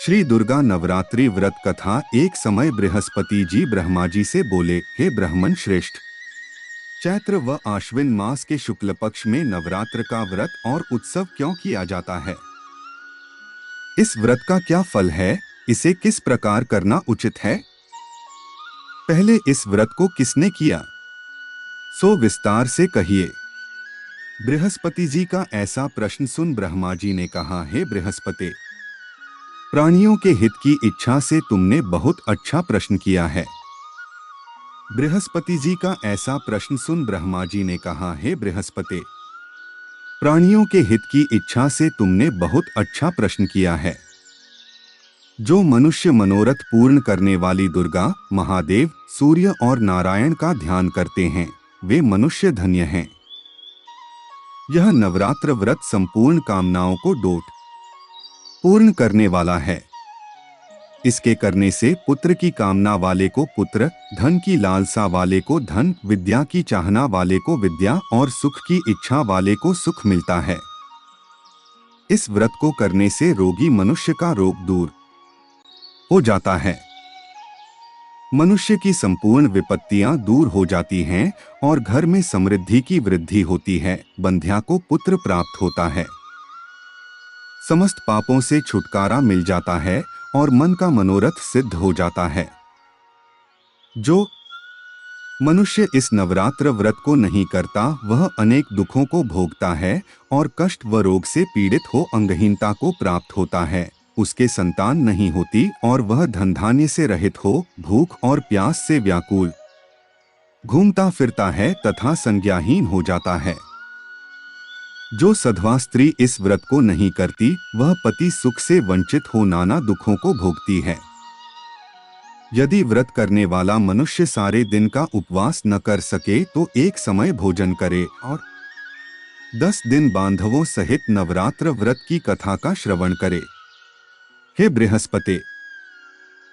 श्री दुर्गा नवरात्रि व्रत कथा। एक समय बृहस्पति जी ब्रह्मा जी से बोले, हे ब्राह्मण श्रेष्ठ, चैत्र व आश्विन मास के शुक्ल पक्ष में नवरात्र का व्रत और उत्सव क्यों किया जाता है? इस व्रत का क्या फल है? इसे किस प्रकार करना उचित है? पहले इस व्रत को किसने किया, सो विस्तार से कहिए। बृहस्पति जी का ऐसा प्रश्न सुन ब्रह्मा जी ने कहा, हे बृहस्पति, प्राणियों के हित की इच्छा से तुमने बहुत अच्छा प्रश्न किया है। बृहस्पति जी का ऐसा प्रश्न सुन ब्रह्मा जी ने कहा, हे बृहस्पति, प्राणियों के हित की इच्छा से तुमने बहुत अच्छा प्रश्न किया है। जो मनुष्य मनोरथ पूर्ण करने वाली दुर्गा, महादेव, सूर्य और नारायण का ध्यान करते हैं, वे मनुष्य धन्य हैं। यह नवरात्र व्रत संपूर्ण कामनाओं को डोट पूर्ण करने वाला है। इसके करने से पुत्र की कामना वाले को पुत्र, धन की लालसा वाले को धन, विद्या की चाहना वाले को विद्या और सुख की इच्छा वाले को सुख मिलता है। इस व्रत को करने से रोगी मनुष्य का रोग दूर हो जाता है, मनुष्य की संपूर्ण विपत्तियां दूर हो जाती हैं और घर में समृद्धि की वृद्धि होती है। बंध्या को पुत्र प्राप्त होता है, समस्त पापों से छुटकारा मिल जाता है और मन का मनोरथ सिद्ध हो जाता है। जो मनुष्य इस नवरात्र व्रत को नहीं करता, वह अनेक दुखों को भोगता है और कष्ट व रोग से पीड़ित हो अंगहीनता को प्राप्त होता है। उसके संतान नहीं होती और वह धन धान्य से रहित हो भूख और प्यास से व्याकुल घूमता फिरता है तथा संज्ञाहीन हो जाता है। जो सधवा स्त्री इस व्रत को नहीं करती, वह पति सुख से वंचित हो नाना दुखों को भोगती है। यदि व्रत करने वाला मनुष्य सारे दिन का उपवास न कर सके तो एक समय भोजन करे और 10 दिन बांधवों सहित नवरात्र व्रत की कथा का श्रवण करे। हे बृहस्पति,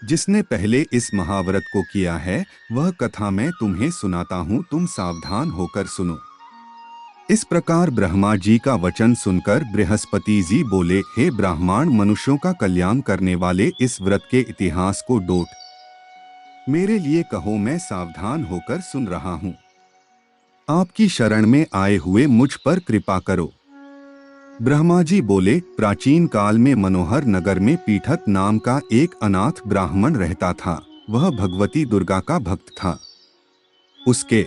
जिसने पहले इस महाव्रत को किया है, वह कथा मैं तुम्हें सुनाता हूँ, तुम सावधान होकर सुनो। इस प्रकार ब्रह्मा जी का वचन सुनकर बृहस्पति जी बोले, हे ब्राह्मण, मनुष्यों का कल्याण करने वाले इस व्रत के इतिहास को डोट मेरे लिए कहो, मैं सावधान होकर सुन रहा हूँ। आपकी शरण में आए हुए मुझ पर कृपा करो। ब्रह्मा जी बोले, प्राचीन काल में मनोहर नगर में पीठत नाम का एक अनाथ ब्राह्मण रहता था। वह भगवती दुर्गा का भक्त था। उसके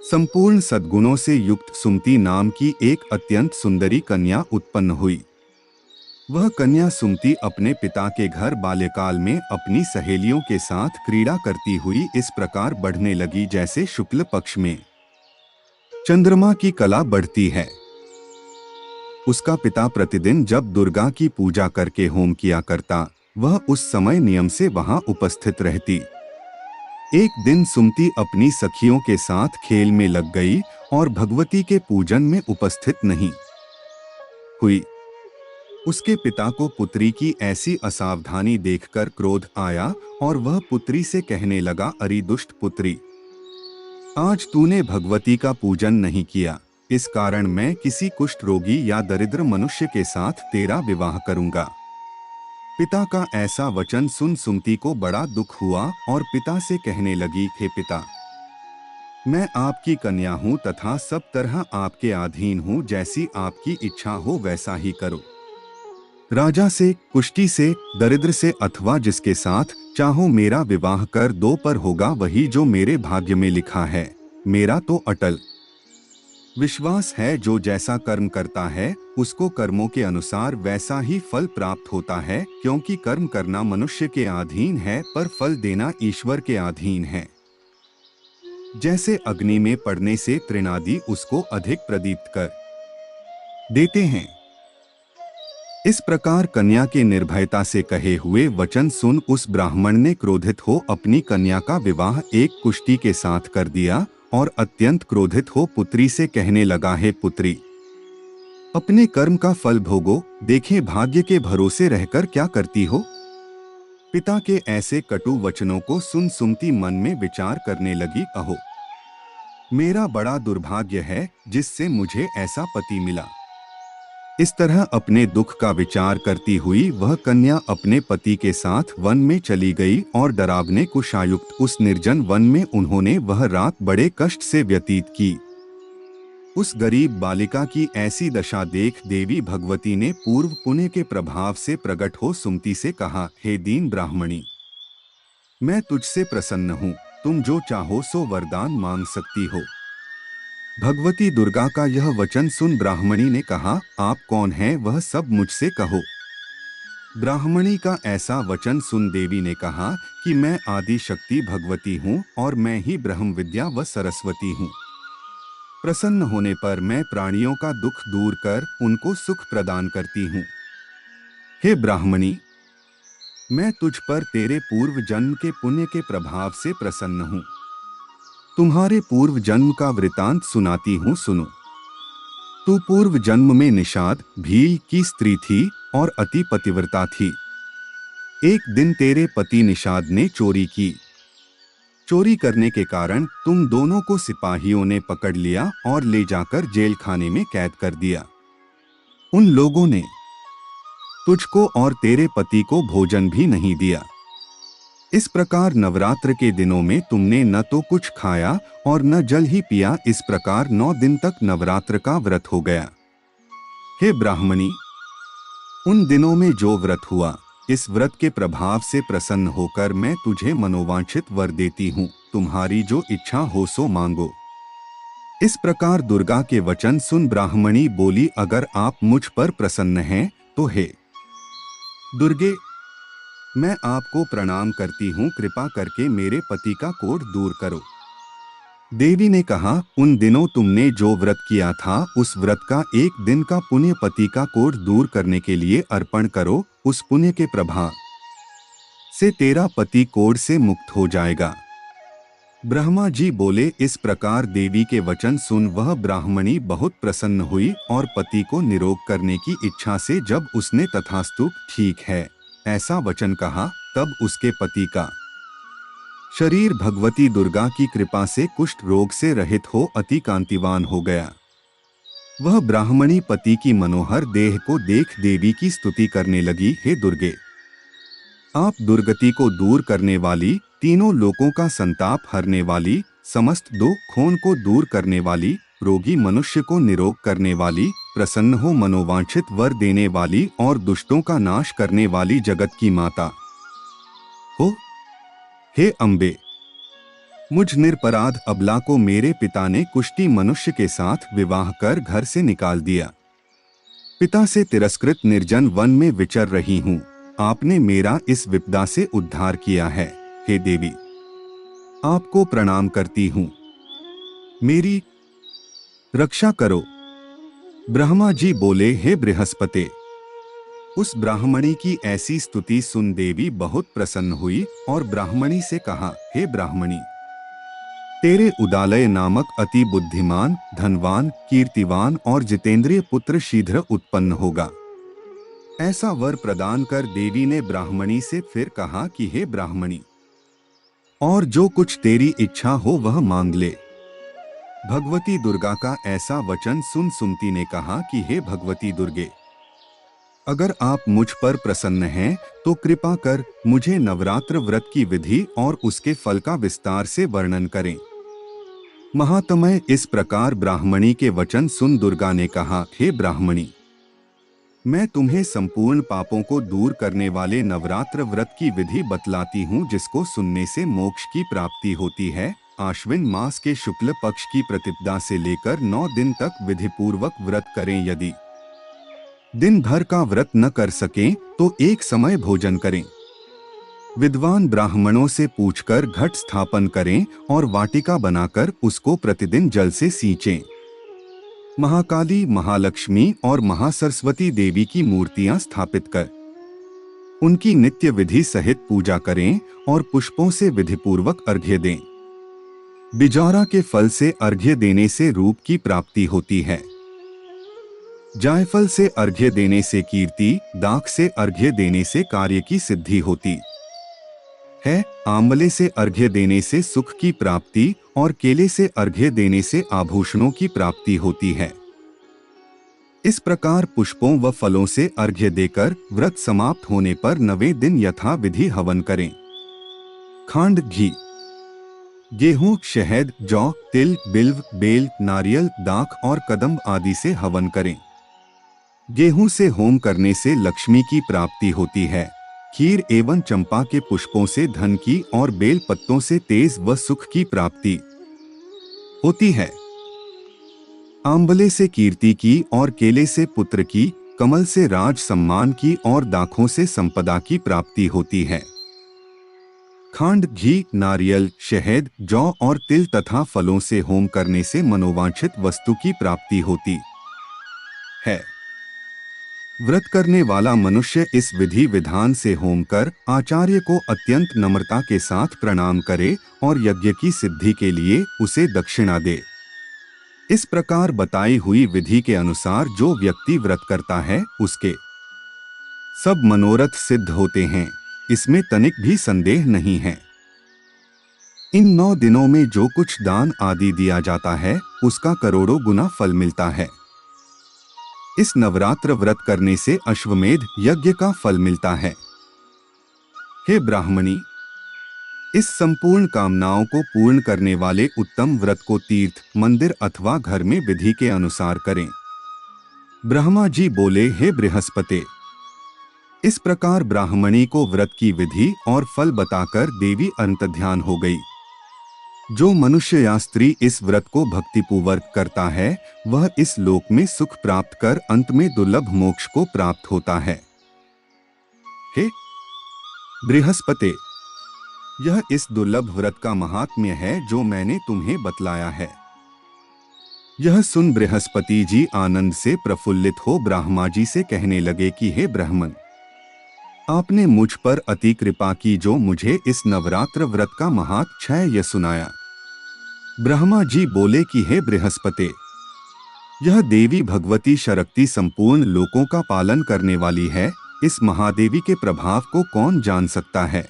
संपूर्ण सद्गुणों से युक्त सुमति नाम की एक अत्यंत सुंदरी कन्या उत्पन्न हुई। वह कन्या सुमति अपने पिता के घर बाल्यकाल में अपनी सहेलियों के साथ क्रीड़ा करती हुई इस प्रकार बढ़ने लगी जैसे शुक्ल पक्ष में चंद्रमा की कला बढ़ती है। उसका पिता प्रतिदिन जब दुर्गा की पूजा करके होम किया करता, वह उस समय नियम से वहां उपस्थित रहती। एक दिन सुमति अपनी सखियों के साथ खेल में लग गई और भगवती के पूजन में उपस्थित नहीं हुई। उसके पिता को पुत्री की ऐसी असावधानी देखकर क्रोध आया और वह पुत्री से कहने लगा, अरे दुष्ट पुत्री, आज तूने भगवती का पूजन नहीं किया, इस कारण मैं किसी कुष्ठ रोगी या दरिद्र मनुष्य के साथ तेरा विवाह करूंगा। पिता का ऐसा वचन सुन सुमति को बड़ा दुख हुआ और पिता से कहने लगी, हे पिता, मैं आपकी कन्या हूँ तथा सब तरह आपके अधीन हूँ, जैसी आपकी इच्छा हो वैसा ही करो। राजा से, कुष्ठी से, दरिद्र से अथवा जिसके साथ चाहो मेरा विवाह कर दो, पर होगा वही जो मेरे भाग्य में लिखा है। मेरा तो अटल विश्वास है, जो जैसा कर्म करता है उसको कर्मों के अनुसार वैसा ही फल प्राप्त होता है, क्योंकि कर्म करना मनुष्य के अधीन है पर फल देना ईश्वर के अधीन है। जैसे अग्नि में पड़ने से तृणादि उसको अधिक प्रदीप्त कर देते हैं, इस प्रकार कन्या के निर्भयता से कहे हुए वचन सुन उस ब्राह्मण ने क्रोधित हो अपनी कन्या का विवाह एक कुष्ठी के साथ कर दिया और अत्यंत क्रोधित हो पुत्री से कहने लगा, हे पुत्री, अपने कर्म का फल भोगो, देखे भाग्य के भरोसे रहकर क्या करती हो। पिता के ऐसे कटु वचनों को सुन सुमति मन में विचार करने लगी, अहो, मेरा बड़ा दुर्भाग्य है जिससे मुझे ऐसा पति मिला। इस तरह अपने दुख का विचार करती हुई वह कन्या अपने पति के साथ वन में चली गई और डरावने कुशायुक्त उस निर्जन वन में उन्होंने वह रात बड़े कष्ट से व्यतीत की। उस गरीब बालिका की ऐसी दशा देख देवी भगवती ने पूर्व पुण्य के प्रभाव से प्रकट हो सुमति से कहा, हे दीन ब्राह्मणी, मैं तुझसे प्रसन्न हूँ, तुम जो चाहो सो वरदान मांग सकती हो। भगवती दुर्गा का यह वचन सुन ब्राह्मणी ने कहा, आप कौन हैं वह सब मुझसे कहो। ब्राह्मणी का ऐसा वचन सुन देवी ने कहा कि मैं आदि शक्ति भगवती हूँ और मैं ही ब्रह्म विद्या व सरस्वती हूँ। प्रसन्न होने पर मैं प्राणियों का दुख दूर कर उनको सुख प्रदान करती हूँ। हे ब्राह्मणी, मैं तुझ पर तेरे पूर्व जन्म के पुण्य के प्रभाव से प्रसन्न हूँ। तुम्हारे पूर्व जन्म का वृतांत सुनाती हूँ, सुनो। तू पूर्व जन्म में निषाद भील की स्त्री थी और अति पतिव्रता थी। एक दिन तेरे पति निषाद ने चोरी की। चोरी करने के कारण तुम दोनों को सिपाहियों ने पकड़ लिया और ले जाकर जेल खाने में कैद कर दिया। उन लोगों ने तुझको और तेरे पति को भोजन भी नहीं दिया। इस प्रकार नवरात्र के दिनों में तुमने न तो कुछ खाया और न जल ही पिया। इस प्रकार 9 दिन तक नवरात्र का व्रत हो गया। हे ब्राह्मणी, उन दिनों में जो व्रत हुआ, इस व्रत के प्रभाव से प्रसन्न होकर मैं तुझे मनोवांछित वर देती हूँ। तुम्हारी जो इच्छा हो सो मांगो। इस प्रकार दुर्गा के वचन सुन ब्राह्मणी बोली, अगर आप मुझ पर प्रसन्न हैं तो हे दुर्गे, मैं आपको प्रणाम करती हूँ, कृपा करके मेरे पति का कोढ़ दूर करो। देवी ने कहा, उन दिनों तुमने जो व्रत किया था उस व्रत का एक दिन का पुण्य पति का कोढ़ दूर करने के लिए अर्पण करो। उस पुण्य के प्रभाव से तेरा पति कोढ़ से मुक्त हो जाएगा। ब्रह्मा जी बोले। इस प्रकार देवी के वचन सुन वह ब्राह्मणी बहुत प्रसन्न हुई और पति को निरोग करने की इच्छा से जब उसने तथास्तु ठीक है ऐसा वचन कहा, तब उसके पति का शरीर भगवती दुर्गा की कृपा से कुष्ठ रोग से रहित हो अति कांतिवान हो गया। वह ब्राह्मणी पति की मनोहर देह को देख देवी की स्तुति करने लगी, हे दुर्गे, आप दुर्गति को दूर करने वाली, तीनों लोकों का संताप हरने वाली, समस्त दुखों को दूर करने वाली, रोगी मनुष्य को निरोग करने वाली, प्रसन्न हो मनोवांछित वर देने वाली और दुष्टों का नाश करने वाली जगत की माता हो। हे अम्बे, मुझ निरपराध अबला को मेरे पिता ने कुष्ठी मनुष्य के साथ विवाह कर घर से निकाल दिया। पिता से तिरस्कृत निर्जन वन में विचर रही हूँ। आपने मेरा इस विपदा से उद्धार किया है। हे देवी, आपको प्रणाम करती हूँ, मेरी रक्षा करो। ब्रह्मा जी बोले, हे बृहस्पति, उस ब्राह्मणी की ऐसी स्तुति सुन देवी बहुत प्रसन्न हुई और ब्राह्मणी से कहा, हे ब्राह्मणी, तेरे उदालय नामक अति बुद्धिमान, धनवान, कीर्तिवान और जितेंद्रिय पुत्र शीघ्र उत्पन्न होगा। ऐसा वर प्रदान कर देवी ने ब्राह्मणी से फिर कहा कि हे ब्राह्मणी, और जो कुछ तेरी इच्छा हो वह मांग ले। भगवती दुर्गा का ऐसा वचन सुन सुमति ने कहा कि हे भगवती दुर्गे, अगर आप मुझ पर प्रसन्न हैं तो कृपा कर मुझे नवरात्र व्रत की विधि और उसके फल का विस्तार से वर्णन करें। महात्मय, इस प्रकार ब्राह्मणी के वचन सुन दुर्गा ने कहा, हे ब्राह्मणी, मैं तुम्हें संपूर्ण पापों को दूर करने वाले नवरात्र व्रत की विधि बतलाती हूँ, जिसको सुनने से मोक्ष की प्राप्ति होती है। आश्विन मास के शुक्ल पक्ष की प्रतिपदा से लेकर 9 दिन तक विधिपूर्वक व्रत करें। यदि दिन भर का व्रत न कर सकें तो एक समय भोजन करें। विद्वान ब्राह्मणों से पूछकर घट स्थापन करें और वाटिका बनाकर उसको प्रतिदिन जल से सींचें। महाकाली, महालक्ष्मी और महासरस्वती देवी की मूर्तियां स्थापित कर उनकी नित्य विधि सहित पूजा करें और पुष्पों से विधिपूर्वक अर्घ्य दें। बिजौरा के फल से अर्घ्य देने से रूप की प्राप्ति होती है। जायफल से अर्घ्य देने से कीर्ति, दाख से अर्घ्य देने से कार्य की सिद्धि होती है। आंवले से अर्घ्य देने से सुख की प्राप्ति और केले से अर्घ्य देने से आभूषणों की प्राप्ति होती है। इस प्रकार पुष्पों व फलों से अर्घ्य देकर व्रत समाप्त होने पर 9वें दिन यथा विधि हवन करें। खांड घी, गेहूं, शहद, जौ, तिल, बिल्व, बेल, नारियल, दाख और कदम्ब आदि से हवन करें। गेहूं से होम करने से लक्ष्मी की प्राप्ति होती है। खीर एवं चंपा के पुष्पों से धन की और बेल पत्तों से तेज व सुख की प्राप्ति होती है। आंवले से कीर्ति की और केले से पुत्र की, कमल से राज सम्मान की और दाखों से संपदा की प्राप्ति होती है। खांड, घी, नारियल, शहद, जौ और तिल तथा फलों से होम करने से मनोवांछित वस्तु की प्राप्ति होती है। व्रत करने वाला मनुष्य इस विधि विधान से होम कर आचार्य को अत्यंत नम्रता के साथ प्रणाम करे और यज्ञ की सिद्धि के लिए उसे दक्षिणा दे। इस प्रकार बताई हुई विधि के अनुसार जो व्यक्ति व्रत करता है उसके सब मनोरथ सिद्ध होते हैं, इसमें तनिक भी संदेह नहीं है। इन 9 दिनों में जो कुछ दान आदि दिया जाता है उसका करोड़ों गुना फल मिलता है। इस नवरात्र व्रत करने से अश्वमेध यज्ञ का फल मिलता है। हे ब्राह्मणी, इस संपूर्ण कामनाओं को पूर्ण करने वाले उत्तम व्रत को तीर्थ, मंदिर अथवा घर में विधि के अनुसार करें। ब्रह्मा जी बोले, हे बृहस्पति, इस प्रकार ब्राह्मणी को व्रत की विधि और फल बताकर देवी अंतर्ध्यान हो गई। जो मनुष्य या स्त्री इस व्रत को भक्तिपूर्वक करता है वह इस लोक में सुख प्राप्त कर अंत में दुर्लभ मोक्ष को प्राप्त होता है। हे बृहस्पति, यह इस दुर्लभ व्रत का महात्म्य है जो मैंने तुम्हें बतलाया है। यह सुन बृहस्पति जी आनंद से प्रफुल्लित हो ब्रह्मा जी से कहने लगे कि हे ब्राह्मण, आपने मुझ पर अति कृपा की जो मुझे इस नवरात्र व्रत का महात्म्य सुनाया। ब्रह्मा जी बोले कि हे बृहस्पति, यह देवी भगवती शक्ति संपूर्ण लोकों का पालन करने वाली है। इस महादेवी के प्रभाव को कौन जान सकता है?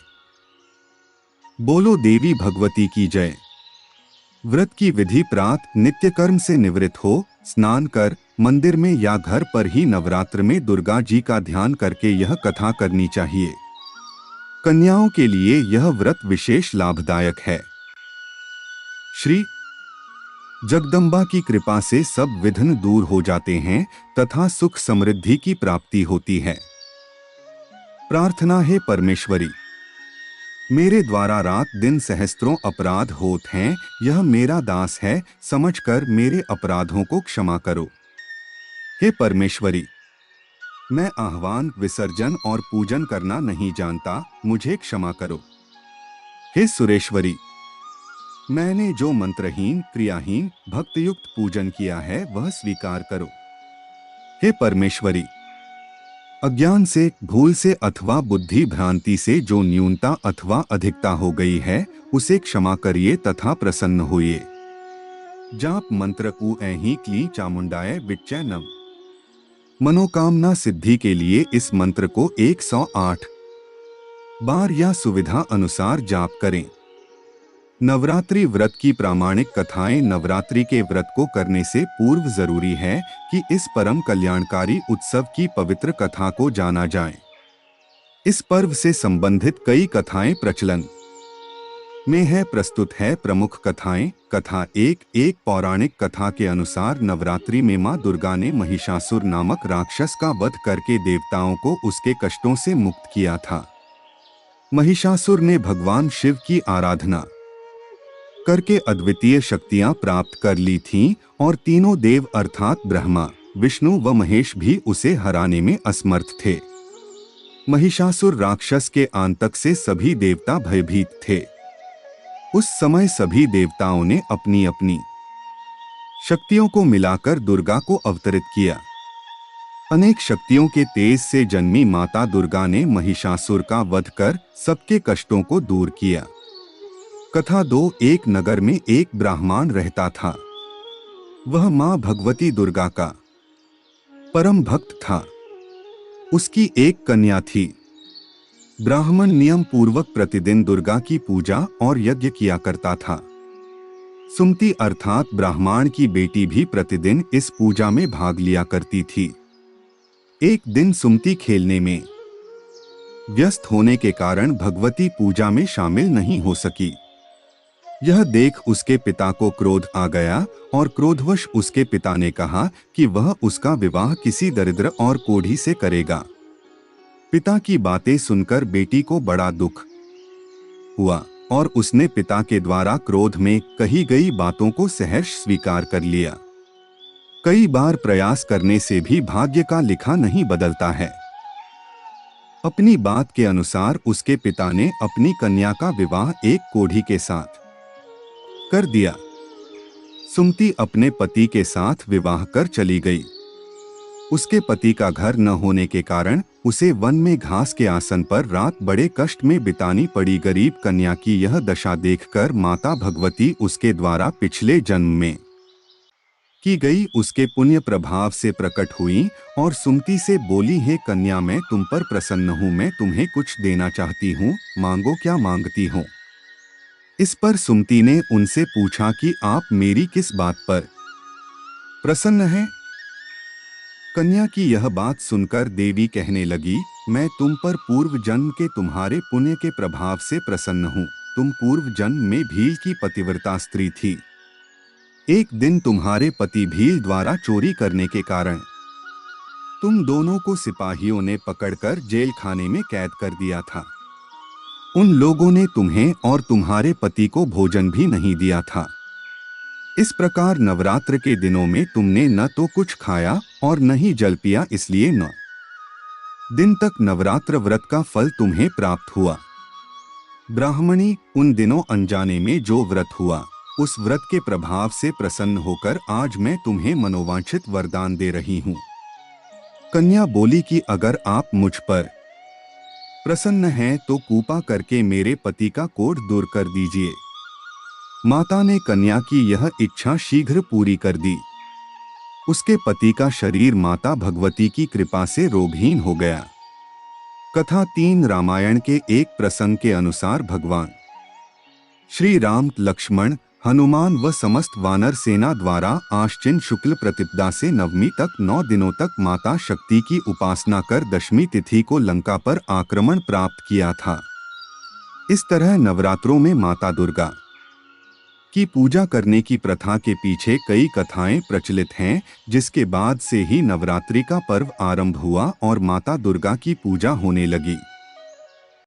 बोलो देवी भगवती की जय। व्रत की विधि प्रातः नित्य कर्म से निवृत्त हो स्नान कर मंदिर में या घर पर ही नवरात्र में दुर्गा जी का ध्यान करके यह कथा करनी चाहिए। कन्याओं के लिए यह व्रत विशेष लाभदायक है। श्री जगदम्बा की कृपा से सब विघ्न दूर हो जाते हैं तथा सुख समृद्धि की प्राप्ति होती है। प्रार्थना है परमेश्वरी, मेरे द्वारा रात दिन सहस्त्रों अपराध होते हैं, यह मेरा दास है, समझकर मेरे अपराधों को क्षमा करो। हे परमेश्वरी, मैं आह्वान, विसर्जन और पूजन करना नहीं जानता, मुझे क्षमा करो। हे सुरेश्वरी, मैंने जो मंत्रहीन, क्रियाहीन, भक्तियुक्त पूजन किया है वह स्वीकार करो। हे परमेश्वरी, अज्ञान से, भूल से अथवा बुद्धि भ्रांति से जो न्यूनता अथवा अधिकता हो गई है उसे क्षमा करिए तथा प्रसन्न होइए। जाप मंत्र कु ऐहि क्ली चामुंडाय विच्चय नम। मनोकामना सिद्धि के लिए इस मंत्र को 108 बार या सुविधा अनुसार जाप करें। नवरात्रि व्रत की प्रामाणिक कथाएं। नवरात्रि के व्रत को करने से पूर्व जरूरी है कि इस परम कल्याणकारी उत्सव की पवित्र कथा को जाना जाए। इस पर्व से संबंधित कई कथाएं प्रचलन में है। प्रस्तुत है प्रमुख कथाएं। कथा 1। एक पौराणिक कथा के अनुसार नवरात्रि में मां दुर्गा ने महिषासुर नामक राक्षस का वध करके देवताओं को उसके कष्टों से मुक्त किया था। महिषासुर ने भगवान शिव की आराधना करके अद्वितीय शक्तियां प्राप्त कर ली थीं और तीनों देव अर्थात ब्रह्मा, विष्णु व महेश भी उसे हराने में असमर्थ थे। महिषासुर राक्षस के आतंक से सभी देवता भयभीत थे। उस समय सभी देवताओं ने अपनी अपनी शक्तियों को मिलाकर दुर्गा को अवतरित किया। अनेक शक्तियों के तेज से जन्मी माता दुर्गा ने महिषासुर का वध कर सबके कष्टों को दूर किया। कथा 2। एक नगर में एक ब्राह्मण रहता था। वह मां भगवती दुर्गा का परम भक्त था। उसकी एक कन्या थी। ब्राह्मण नियम पूर्वक प्रतिदिन दुर्गा की पूजा और यज्ञ किया करता था। सुमति अर्थात ब्राह्मण की बेटी भी प्रतिदिन इस पूजा में भाग लिया करती थी। एक दिन सुमति खेलने में व्यस्त होने के कारण भगवती पूजा में शामिल नहीं हो सकी। यह देख उसके पिता को क्रोध आ गया और क्रोधवश उसके पिता ने कहा कि वह उसका विवाह किसी दरिद्र और कोढ़ी से करेगा। पिता की बातें सुनकर बेटी को बड़ा दुख हुआ और उसने पिता के द्वारा क्रोध में कही गई बातों को सहर्ष स्वीकार कर लिया। कई बार प्रयास करने से भी भाग्य का लिखा नहीं बदलता है। अपनी बात के अनुसार उसके पिता ने अपनी कन्या का विवाह एक कोढ़ी के साथ कर दिया। सुमति अपने पति के साथ विवाह कर चली गई। उसके पति का घर न होने के कारण उसे वन में घास के आसन पर रात बड़े कष्ट में बितानी पड़ी। गरीब कन्या की यह दशा देखकर माता भगवती उसके द्वारा पिछले जन्म में की गई उसके पुण्य प्रभाव से प्रकट हुई और सुमति से बोली, हे कन्या, मैं तुम पर प्रसन्न हूँ, मैं तुम्हें कुछ देना चाहती हूँ, मांगो, क्या मांगती हो। इस पर सुमति ने उनसे पूछा कि आप मेरी किस बात पर प्रसन्न हैं। कन्या की यह बात सुनकर देवी कहने लगी, मैं तुम पर पूर्व जन्म के तुम्हारे पुण्य के प्रभाव से प्रसन्न हूँ। तुम पूर्व जन्म में भील की पतिव्रता स्त्री थी। एक दिन तुम्हारे पति भील द्वारा चोरी करने के कारण तुम दोनों को सिपाहियों ने पकड़कर जेल खाने में कैद कर दिया था। उन लोगों ने तुम्हें और तुम्हारे पति को भोजन भी नहीं दिया था। इस प्रकार नवरात्र के दिनों में तुमने न तो कुछ खाया और न ही जल पिया, इसलिए 9 दिन तक नवरात्र व्रत का फल तुम्हें प्राप्त हुआ। ब्राह्मणी, उन दिनों अनजाने में जो व्रत हुआ, उस व्रत के प्रभाव से प्रसन्न होकर आज मैं तुम्हें मनोवांछित वरदान दे रही हूँ। कन्या बोली कि अगर आप मुझ पर प्रसन्न हैं तो कृपा करके मेरे पति का कोढ़ दूर कर दीजिए। माता ने कन्या की यह इच्छा शीघ्र पूरी कर दी। उसके पति का शरीर माता भगवती की कृपा से रोगहीन हो गया। कथा 3 रामायण के एक प्रसंग के अनुसार भगवान श्री राम, लक्ष्मण, हनुमान व समस्त वानर सेना द्वारा आश्विन शुक्ल प्रतिपदा से नवमी तक 9 दिनों तक माता शक्ति की उपासना कर दशमी तिथि को लंका पर आक्रमण प्राप्त किया था। इस तरह नवरात्रों में माता दुर्गा की पूजा करने की प्रथा के पीछे कई कथाएं प्रचलित हैं, जिसके बाद से ही नवरात्रि का पर्व आरंभ हुआ और माता दुर्गा की पूजा होने लगी।